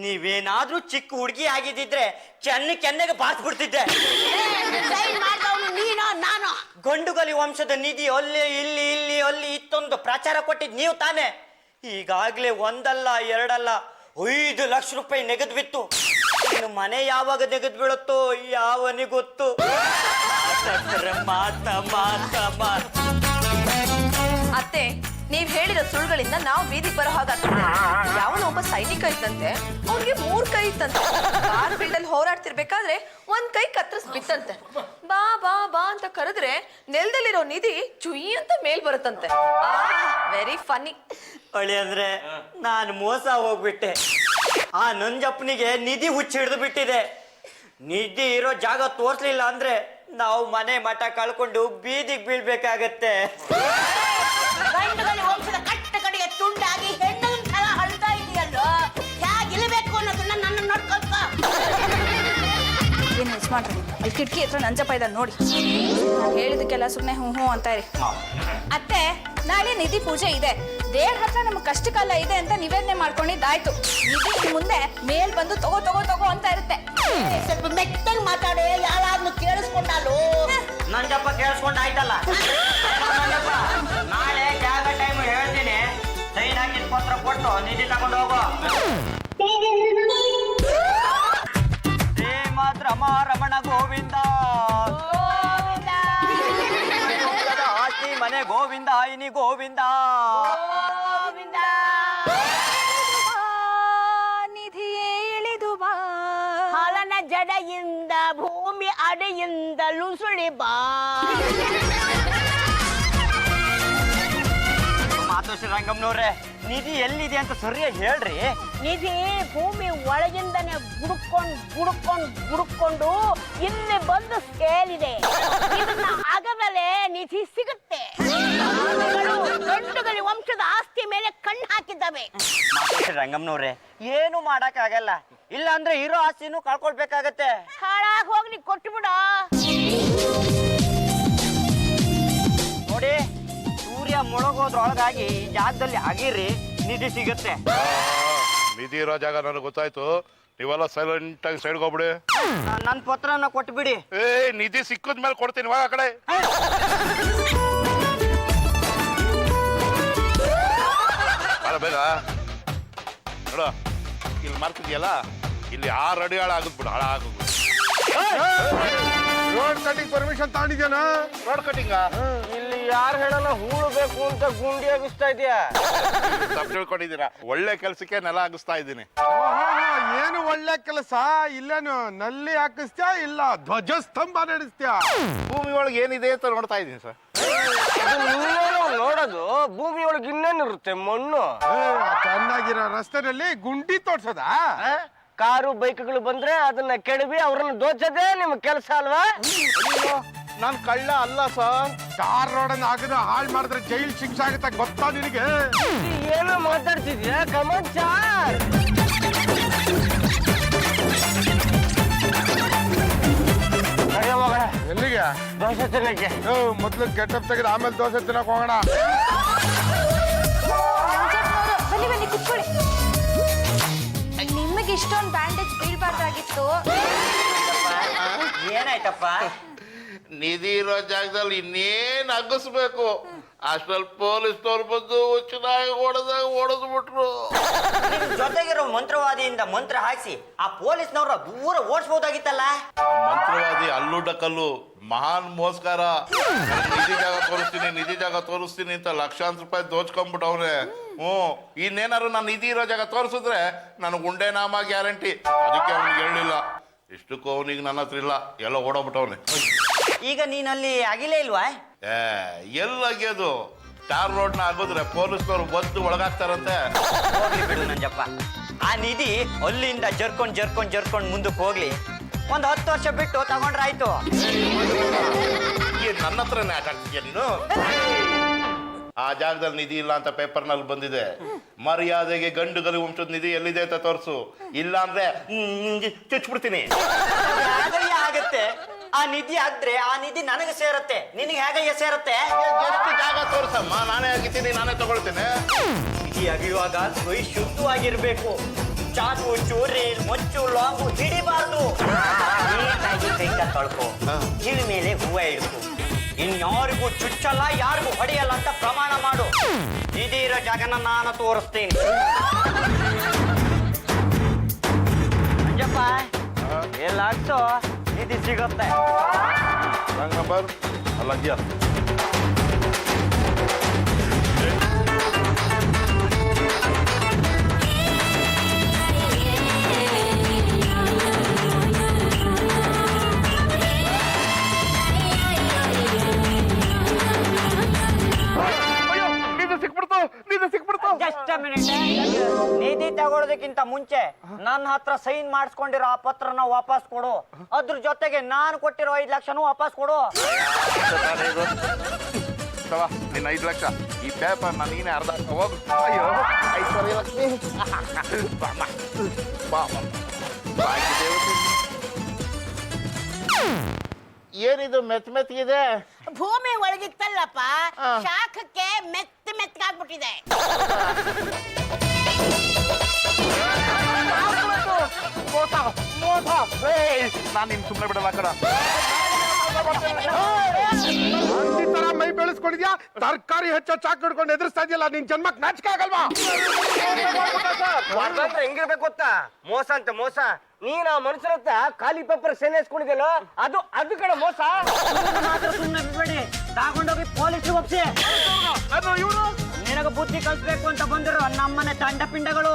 ನೀವೇನಾದ್ರೂ ಚಿಕ್ಕ ಹುಡುಗಿ ಆಗಿದ್ದಿದ್ರೆ ಕೆನ್ನೆಗೆ ಬಾರಿಸ್ಬಿಡ್ತಿದ್ದೆ. ಸೈನ್ ಮಾಡಿದವನು ನೀನೋ ನಾನೋ? ಗಂಡುಗಲಿ ವಂಶದ ನಿಧಿ ಅಲ್ಲಿ ಇಲ್ಲಿ ಇಲ್ಲಿ ಅಲ್ಲಿ ಇತ್ತೊಂದು ಪ್ರಚಾರ ಕೊಟ್ಟಿದ್ ನೀವು ತಾನೇ. ಈಗಾಗ್ಲೇ ಒಂದಲ್ಲ ಎರಡಲ್ಲ 5 ಲಕ್ಷ ರೂಪಾಯಿ ನೆಗೆದು ಬಿತ್ತು. ಇನ್ನು ಮನೆ ಯಾವಾಗ ನೆಗೆದು ಬೀಳುತ್ತೋ ಯಾವನಿಗೊತ್ತು. ಅತ್ತೆ, ನೀವ್ ಹೇಳಿದ ಸುಳ್ಳುಗಳಿಂದ ನಾವು ಬೀದಿಗೆ ಬರೋ ಹಾಗಾಗ್ತದೆ. ಯಾವನೋ ಒಬ್ಬ ಸೈನಿಕ ಇತ್ತಂತೆ, ಅವ್ನಿಗೆ 3 ಕೈ ಇತ್ತಂತೆ. ಕಾರ್ ಫೀಲ್ಡ್ ಅಲ್ಲಿ ಹೋರಾಡ್ತಿರ್ಬೇಕಾದ್ರೆ 1 ಕೈ ಕತ್ತರಿಸ್ ಬಿತ್ತಂತೆ. ಬಾ ಬಾ ಬಾ ಅಂತ ಕರೆದ್ರೆ ನೆಲದಲ್ಲಿರೋ ನಿಧಿ ಚುಯಿ ಅಂತ ಮೇಲ್ ಬರುತ್ತಂತೆ. Very funny. ಹೊಳಿ ಅಂದ್ರೆ ನಾನು ಮೋಸ ಹೋಗ್ಬಿಟ್ಟೆ. ಆ ನಂಜಪ್ಪನಿಗೆ ನಿಧಿ ಹುಚ್ಚಿ ಹಿಡಿದು ಬಿಟ್ಟಿದೆ. ನಿಧಿ ಇರೋ ಜಾಗ ತೋರ್ಸ್ಲಿಲ್ಲ ಅಂದ್ರೆ ನಾವು ಮನೆ ಮಠ ಕಳ್ಕೊಂಡು ಬೀದಿಗೆ ಬೀಳ್ಬೇಕಾಗತ್ತೆ. ಗಂಡುಗಲಿ ವಂಶದ ಕಟ್ಟ ಕಡೆಗೆ ತುಂಡಾಗಿ ಹೆಣ್ಣಿನ ತರ ಅಳ್ತಾ ಇದೆಯಲ್ಲೋ, ಹೇಗಿಲ್ಬೇಕು ಅನ್ನೋದನ್ನ ನನ್ನ ನೋಡ್ಕೊಳ್ತ. ಏನು ಮಿಸ್ ಮಾಡ್ರಿ, ಅಲ್ಲಿ ಕಿಟಕಿ ಹತ್ರ ನಂಜಪ್ಪ ಇದ್ದಾನೆ ನೋಡಿ. ಹೇಳಿದಕ್ಕೆಲ್ಲ ಸುಮ್ಮನೆ ಹ್ಞೂ ಹ್ಞೂ ಅಂತ ಇರಿ. ಅತ್ತೆ, ನಾಳೆ ನಿಧಿ ಪೂಜೆ ಇದೆ. ದೇವ್ರ ಹತ್ರ ನಮ್ಗೆ ಕಷ್ಟ ಕಾಲ ಇದೆ ಅಂತ ನಿವೇದನೆ ಮಾಡ್ಕೊಂಡಿದ್ದಾಯ್ತು. ನಿಧಿ ಮುಂದೆ ಮೇಲ್ ಬಂದು ತಗೋ ತಗೋ ತಗೋ ಅಂತ ಇರುತ್ತೆ. ಸ್ವಲ್ಪ ಮೆತ್ತಗೆ ಮಾತಾಡೆ, ಯಾರಾದ್ರೂ ಕೇಳಿಸ್ಕೊಂಡಾಲು. ನಂಜಪ್ಪ ಕೇಳಿಸ್ಕೊಂಡಾಯ್ತಲ್ಲ. ನಂಜಪ್ಪ, ನಾಳೆ ಜಾಗ ಟೈಮ್ ಹೇಳ್ತೀನಿ. ಸೈನ್ ಹಾಕಿದ ಪತ್ರ ಕೊಟ್ಟು ನಿಧಿ ತಗೊಂಡು ಹೋಗೋ. ಶ್ರೀಮದ್ ರಮಣ ಗೋವಿಂದ ಆಸ್ತಿ ಮನೆ ಗೋವಿಂದ ಇನಿ ಗೋವಿಂದ. ನಿಧಿಯೇ ಇಳಿದು ಬಾ, ಹಾಲನ ಜಡೆಯಿಂದ ಭೂಮಿ ಅಡೆಯಿಂದ ಲುಸುಳಿ ಬಾ. ಮಾತೋಶ್ರೀ ರಂಗಮ್ಮನವ್ರೆ, ನಿಧಿ ಎಲ್ಲಿದೆ ಅಂತ ಸರಿಯಾಗಿ ಹೇಳ್ರಿ. ನಿಧಿ ಭೂಮಿ ಒಳಗಿಂದನೇ ಗುಡುಕೊಂಡು ಇಲ್ಲಿ ಬಂದು ಸೇರಿದೆ. ಇದನ್ನ ಅಗದಲೇ ನಿಧಿ ಸಿಗುತ್ತೆ. ಗಂಡುಗಲಿ ವಂಶದ ಆಸ್ತಿ ಮೇಲೆ ಕಣ್ಣು ಹಾಕಿದ್ದಾವೆ. ಮಾತೋಶ್ರೀ ರಂಗಮ್ಮನವ್ರೆ, ಏನು ಮಾಡಕ್ಕಾಗಲ್ಲ. ಇಲ್ಲ ಅಂದ್ರೆ ಇರೋ ಆಸ್ತಿನೂ ಕಳ್ಕೊಳ್ಬೇಕಾಗತ್ತೆ. ಹಾಳಾಗಿ ಹೋಗ್ಲಿ, ಕೊಟ್ಟು ಬಿಡ. ನೋಡಿ, ಸೂರ್ಯ ಮುಳುಗೋದ್ರೊಳಗಾಗಿ ಈ ಜಾಗದಲ್ಲಿ ಆಗಿರಿ, ನಿಧಿ ಸಿಗುತ್ತೆ. ನಿಧಿ ಇರೋ ಜಾಗ ನನಗೆ ಗೊತ್ತಾಯ್ತು. ನೀವೆಲ್ಲ ಸೈಲೆಂಟ್ ಆಗಿ ಸೈಡ್ಗೆ ಹೋಗ್ಬಿಡಿ. ನನ್ನ ಪತ್ರನ ಕೊಟ್ಬಿಡಿ. ನಿಧಿ ಸಿಕ್ಕದ ಮೇಲೆ ಕೊಡ್ತೀನಿ, ವಾ ಆ ಕಡೆ. ಬೇಗ ನೋಡು, ಇಲ್ಲಿ ಮಾಡ್ತಿದ್ಯಲ್ಲ, ಇಲ್ಲಿ 6 ಅಡಿ ಹಾಳಾಗುದ್ಬಿಡು, ಹಾಳಾಗುದು. ರೋಡ್ ಕಟಿಂಗ್ ಪರ್ಮಿಷನ್ ತಗೊಂಡಿದ್ಯಾನ? ರೋಡ್ ಕಟಿಂಗ ಇಲ್ಲಿ ಯಾರು ಹೇಳಲ್ಲ ಹೂಳು ಬೇಕು ಅಂತ ಗುಂಡಿ ಆಗಿಸ್ತಾ ಇದೆಯಾ? ತಪ್ಪು ತಿಳ್ಕೊಂಡಿದ್ದೀರಾ. ಒಳ್ಳೆ ಕೆಲ್ಸಕ್ಕೆ ನೆಲ ಆಗಿಸ್ತಾ ಇದ್ದೀನಿ. ಏನು ಒಳ್ಳೆ ಕೆಲಸ. ಇಲ್ಲೇನು ನಲ್ಲಿ ಹಾಕಿಸ್ತ್ಯಾ ಇಲ್ಲ ಧ್ವಜಸ್ತಂಭ ನಡೆಸ್ತ್ಯಾ? ಭೂಮಿ ಒಳಗೆ ಏನಿದೆ ಅಂತ ನೋಡ್ತಾ ಇದ್ದೀನಿ ಸರ್. ನೋಡೋದು ಭೂಮಿ ಒಳಗೆ ಇನ್ನೇನಿರುತ್ತೆ? ಮಣ್ಣು. ಚೆನ್ನಾಗಿರೋ ರಸ್ತೆನಲ್ಲಿ ಗುಂಡಿ ತೋರ್ಸೋದಾ? ಕಾರು ಬೈಕ್ಗಳು ಬಂದ್ರೆ ಅದನ್ನ ಕೆಡವಿ ಅವ್ರನ್ನ ದೋಚೋದೇ ನಿಮ್ ಕೆಲಸ ಅಲ್ವಾ? ನಾನು ಕಳ್ಳ ಅಲ್ಲ ಸರ್. ಕಾರ್ ರೋಡನ್ನ ಆಗದ ಹಾಳು ಮಾಡಿದ್ರೆ ಜೈಲ್ ಶಿಕ್ಷೆ ಆಗುತ್ತೆ, ಗೊತ್ತಾ ನಿನಗೆ? ಏನು ಮಾತಾಡ್ತಿದ್ಯಾ ಕಮಚಾರ್? ಎಲ್ಲಿಗೆ? ದೋಸೆ ತಿನ್ನಕ್ಕೆ. ಮೊದ್ಲು ಗೆಟಪ್ ತೆಗೆದು ಆಮೇಲೆ ದೋಸೆ ತಿನ್ನಕ್ ಹೋಗೋಣ. ಬನ್ನಿ ಬನ್ನಿ ಕುತ್ಕೊಳ್ಳಿ. ನಿಮಗೆ ಇಷ್ಟೊಂದು ಬ್ಯಾಂಡೇಜ್ ಬೀಳ್ಬಾರ್ದಾಗಿತ್ತು. ಏನಾಯ್ತಪ್ಪ? ನಿಧಿ ಇರೋ ಜಾಗದಲ್ಲಿ ಇನ್ನೇನ್ ಅಗ್ಗಿಸ್ಬೇಕು. ಅಷ್ಟ್ರಲ್ಲಿ ಪೊಲೀಸ್ನವ್ರು ಬಂದು ಚೆನ್ನಾಗಿ ಹೊಡೆದು ಬಿಟ್ರು. ನಿಮ್ ಜೊತೆಗಿರೋ ಮಂತ್ರವಾದಿಯಿಂದ ಮಂತ್ರ ಹಾಕಿಸಿ ಆ ಪೊಲೀಸ್ನವ್ರ ದೂರ ಓಡಿಸ್ಬೋದಾಗಿತ್ತಲ್ಲ. ಮಂತ್ರವಾದಿ ಅಲ್ಲು ಡಕಲ್ಲು ಮಹಾನ್ ಮೋಸ್ಕಾರ. ನಿಧಿ ಜಾಗ ತೋರಿಸ್ತೀನಿ ಅಂತ ಲಕ್ಷಾಂತರ ರೂಪಾಯಿ ದೋಚ್ಕೊಂಡ್ಬಿಟ್ಟವ್ರೆ. ಇನ್ನೇನಾದ್ರು ನಾನು ನಿಧಿ ಇರೋ ಜಾಗ ತೋರಿಸಿದ್ರೆ ನನಗೆ ಉಂಡೆ ನಾಮ ಗ್ಯಾರಂಟಿ. ಅದಕ್ಕೆ ಅವ್ನಿಗೆ ಹೇಳಿಲ್ಲ. ಇಷ್ಟಕ್ಕೂ ಅವನಿಗೆ ನನ್ನ ಹತ್ರ ಇಲ್ಲ, ಎಲ್ಲ ಓಡೋಗ್ಬಿಟ್ಟವ್ನೆ. ಈಗ ನೀನಲ್ಲಿ ಅಗಿಲೇ ಇಲ್ವಾ? ಎಲ್ಲಾಗ್ಯದು ಟಾರ್ ರೋಡ್ನ ಆಗೋದ್ರೆ ಪೊಲೀಸ್ನವ್ರು ಒದ್ದು ಒಳಗಾಗ್ತಾರಂತೆ. ಹೋಗ್ಲಿ ಬಿಡು ನಂಜಪ್ಪ, ಆ ನಿಧಿ ಅಲ್ಲಿಂದ ಜರ್ಕೊಂಡ್ ಮುಂದಕ್ಕೆ ಹೋಗ್ಲಿ. ಒಂದು 10 ವರ್ಷ ಬಿಟ್ಟು ತಗೊಂಡ್ರಾಯ್ತು. ನನ್ನ ಹತ್ರನೇ ಆಟ ಆಡ್ತಿದ್ಯಾ ನೀನು? ಆ ಜಾಗದಲ್ಲಿ ನಿಧಿ ಇಲ್ಲ ಅಂತ ಪೇಪರ್ನಲ್ಲಿ ಬಂದಿದೆ. ಮರ್ಯಾದೆಗೆ ಗಂಡುಗಲಿ ವಂಶದ ನಿಧಿ ಎಲ್ಲಿದೆ ಅಂತ ತೋರಿಸು, ಇಲ್ಲ ಅಂದ್ರೆ ಚುಚ್ಬಿಡ್ತೀನಿ. ಆಗತ್ತೆ, ಆ ನಿಧಿ ಆದ್ರೆ ಆ ನಿಧಿ ನನಗೆ ಸೇರತ್ತೆ, ನಿನಗೆ ಹೇಗಯ್ಯ ಸೇರತ್ತೆ? ಎಷ್ಟು ಜಾಗ ತೋರ್ಸಮ್ಮ, ನಾನೇ ಆಗಿದ್ದೀನಿ, ನಾನೇ ತಗೊಳ್ತೇನೆ. ನಿಧಿ ಅಗಿಯುವಾಗ ಕೈ ಶುದ್ಧವಾಗಿರ್ಬೇಕು. ಚಾಕು ಚೂರಿ ಮೊಚ್ಚು ಲಾಂಗು ಹಿಡಿಬಾರ್ದು. ನೀಟಾಗಿ ಕೈಕ ತೊಳ್ಕೊ, ಕಿವಿ ಮೇಲೆ ಹೂವ ಇಡ್ಕು. ಇನ್ಯಾರಿಗೂ ಚುಚ್ಚಲ್ಲ, ಯಾರಿಗೂ ಹೊಡೆಯಲ್ಲ ಅಂತ ಪ್ರಮಾಣ ಮಾಡು. ನಿಧಿ ಇರೋ ಜಾಗನ ನಾನು ತೋರಿಸ್ತೀನಿ. ಮಂಜಪ್ಪ ಎಲ್ಲ ಹಾಕ್ಸೋ, ನಿಧಿ ಸಿಗುತ್ತೆ. ನಂಬರ್ ಅಲ್ಲ ನಿಧಿ ತಗೊಳ್ಳೋದಕ್ಕಿಂತ ಮುಂಚೆ ನನ್ನ ಹತ್ರ ಸೈನ್ ಮಾಡಿಸ್ಕೊಂಡಿರೋ ಆ ಪತ್ರನ ವಾಪಸ್ ಕೊಡು. ಅದ್ರ ಜೊತೆಗೆ ನಾನು ಕೊಟ್ಟಿರೋ 5 ಲಕ್ಷನೂ ವಾಪಸ್ ಕೊಡು. ನಿನ್ನ 5 ಲಕ್ಷ ಈ ಪೇಪರ್ ನೀನೇ ಅರ್ಧ ಹೋಗು. ಅಯ್ಯೋ 5 ಲಕ್ಷ್ಮಿ. ಏನಿದು ಮೆತ್ತಗಿದೆ? ಭೂಮಿ ಒಳಗಿತ್ತಲ್ಲಪ್ಪ, ಶಾಖಕ್ಕೆ ಮೆತ್ತಗಾಗ್ಬಿಟ್ಟಿದೆ. ನಾನು ನಿನ್ ಸುಮ್ಮನೆ ಬಿಡಲ್ಲ ಕಡ. ಈ ತರ ಮೈ ಬೆಳೆಸ್ಕೊಂಡಿದ್ಯಾ? ತರಕಾರಿ ಹೆಚ್ಚು ಚಾಕ್ ಹಿಡ್ಕೊಂಡು ಎದುರಿಸ್ತಾ ಇದೆಯಲ್ಲ, ನಿನ್ ಜನ್ಮಕ್ ನಾಚಿಕೆ ಆಗಲ್ವಾ? ಹೆಂಗಿರ್ಬೇಕು ಗೊತ್ತಾ? ಮೋಸ ಅಂತ ಮೋಸ. ನೀನ್ ಆ ಮನುಷ್ಯರ ಹತ್ರ ಖಾಲಿ ಪೇಪರ್ ಸೇನೆಸ್ಕೊಂಡಿದ್ಯಲ್ಲ, ಅದು ಕಡೆ ಮೋಸ. ಸುಮ್ಮನೆ ಬಿಡ್ಬೇಡಿ, ತಗೊಂಡೋಗಿ ಪೊಲೀಸ್ ಒಪ್ಸಿ. ನಿನಗ ಬುದ್ಧಿ ಕಲ್ಸ್ಬೇಕು ಅಂತ ಬಂದಿರೋ ನಮ್ಮನೆ ತಂಡ ಪಿಂಡಗಳು.